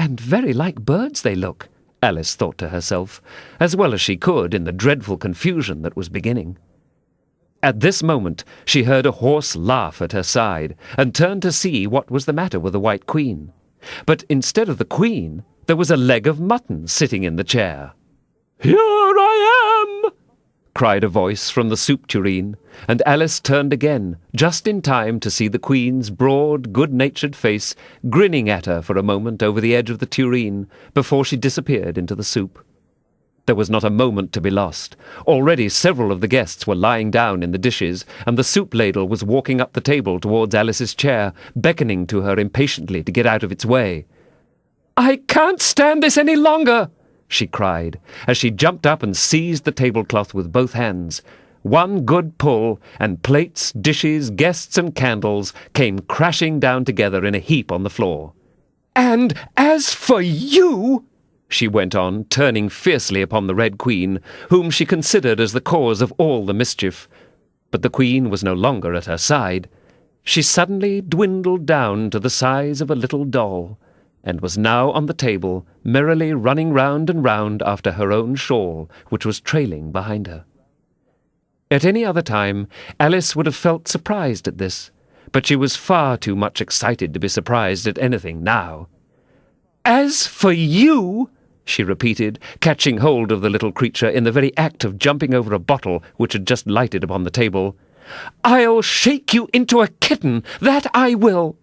And very like birds they look, Alice thought to herself, as well as she could in the dreadful confusion that was beginning. At this moment she heard a hoarse laugh at her side, and turned to see what was the matter with the White Queen. But instead of the Queen, there was a leg of mutton sitting in the chair. "Here I am!" cried a voice from the soup tureen, and Alice turned again, just in time to see the Queen's broad, good-natured face grinning at her for a moment over the edge of the tureen before she disappeared into the soup. There was not a moment to be lost. Already several of the guests were lying down in the dishes, and the soup ladle was walking up the table towards Alice's chair, beckoning to her impatiently to get out of its way. "I can't stand this any longer!" she cried, as she jumped up and seized the tablecloth with both hands. One good pull, and plates, dishes, guests, and candles came crashing down together in a heap on the floor. "And as for you," she went on, turning fiercely upon the Red Queen, whom she considered as the cause of all the mischief. But the Queen was no longer at her side. She suddenly dwindled down to the size of a little doll, and was now on the table, merrily running round and round after her own shawl, which was trailing behind her. At any other time, Alice would have felt surprised at this, but she was far too much excited to be surprised at anything now. "As for you," she repeated, catching hold of the little creature in the very act of jumping over a bottle which had just lighted upon the table, "I'll shake you into a kitten, that I will!"